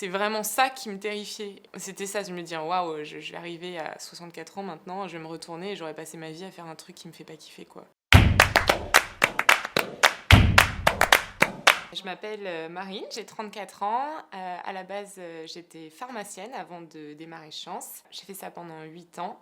c'est vraiment ça qui me terrifiait. C'était ça, je me disais, waouh, je vais arriver à 64 ans maintenant, je vais me retourner et j'aurais passé ma vie à faire un truc qui me fait pas kiffer, quoi. Je m'appelle Marine, j'ai 34 ans. À la base, j'étais pharmacienne avant de démarrer Chance. J'ai fait ça pendant 8 ans,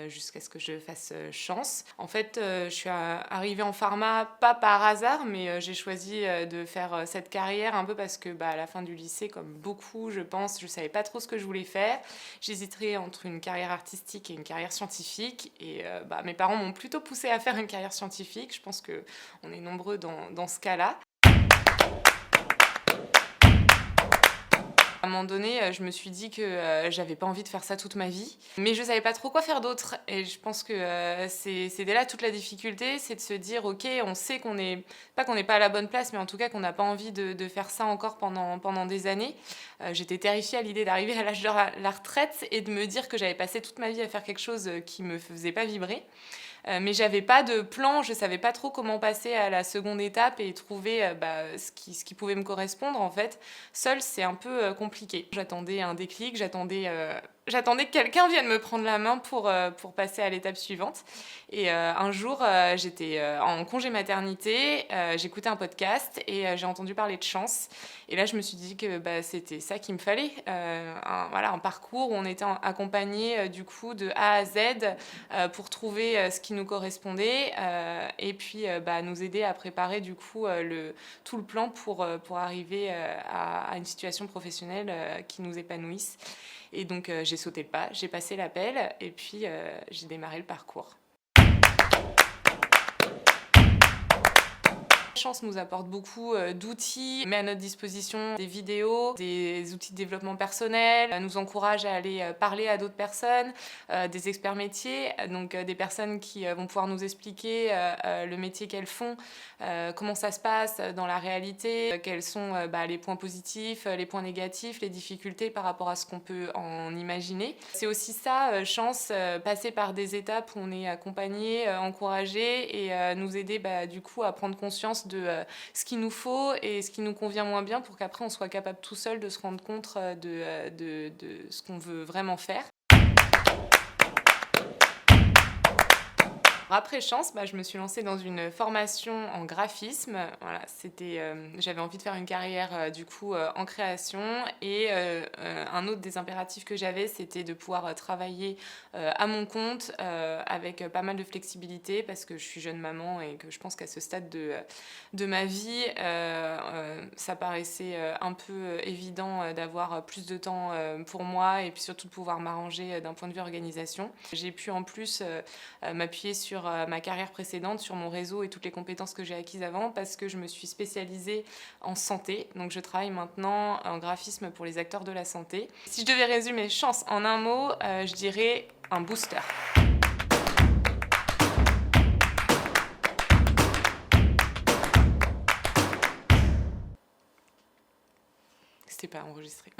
jusqu'à ce que je fasse Chance. En fait, je suis arrivée en pharma, pas par hasard, mais j'ai choisi de faire cette carrière un peu parce que à la fin du lycée, comme beaucoup, je pense, je savais pas trop ce que je voulais faire. J'hésiterais entre une carrière artistique et une carrière scientifique. Et mes parents m'ont plutôt poussée à faire une carrière scientifique. Je pense qu'on est nombreux dans ce cas-là. À un moment donné, je me suis dit que j'avais pas envie de faire ça toute ma vie, mais je savais pas trop quoi faire d'autre. Et je pense que c'est dès là toute la difficulté, c'est de se dire ok, on sait qu'on n'est pas à la bonne place, mais en tout cas qu'on n'a pas envie de faire ça encore pendant des années. J'étais terrifiée à l'idée d'arriver à l'âge de la retraite et de me dire que j'avais passé toute ma vie à faire quelque chose qui me faisait pas vibrer. Mais j'avais pas de plan, je savais pas trop comment passer à la seconde étape et trouver ce qui pouvait me correspondre en fait. Seule, c'est un peu compliqué. J'attendais un déclic, j'attendais que quelqu'un vienne me prendre la main pour passer à l'étape suivante. Et un jour, j'étais en congé maternité, j'écoutais un podcast et j'ai entendu parler de Chance. Et là, je me suis dit que c'était ça qu'il me fallait. Un parcours où on était accompagné du coup de A à Z pour trouver ce qui nous correspondait et puis nous aider à préparer du coup tout le plan pour arriver à une situation professionnelle qui nous épanouisse. Et donc j'ai sauté le pas, j'ai passé l'appel et puis j'ai démarré le parcours. Chance nous apporte beaucoup d'outils, met à notre disposition des vidéos, des outils de développement personnel, nous encourage à aller parler à d'autres personnes, des experts métiers, donc des personnes qui vont pouvoir nous expliquer le métier qu'elles font, comment ça se passe dans la réalité, quels sont les points positifs, les points négatifs, les difficultés par rapport à ce qu'on peut en imaginer. C'est aussi ça, Chance, passer par des étapes où on est accompagné, encouragé et nous aider du coup à prendre conscience de ce qu'il nous faut et ce qui nous convient moins bien pour qu'après on soit capable tout seul de se rendre compte de ce qu'on veut vraiment faire. Après Chance, je me suis lancée dans une formation en graphisme. Voilà, j'avais envie de faire une carrière du coup en création et un autre des impératifs que j'avais, c'était de pouvoir travailler à mon compte avec pas mal de flexibilité parce que je suis jeune maman et que je pense qu'à ce stade de ma vie, ça paraissait un peu évident d'avoir plus de temps pour moi et puis surtout de pouvoir m'arranger d'un point de vue organisation. J'ai pu en plus m'appuyer sur ma carrière précédente, sur mon réseau et toutes les compétences que j'ai acquises avant parce que je me suis spécialisée en santé. Donc je travaille maintenant en graphisme pour les acteurs de la santé. Si je devais résumer Chance en un mot, je dirais un booster. C'était pas enregistré.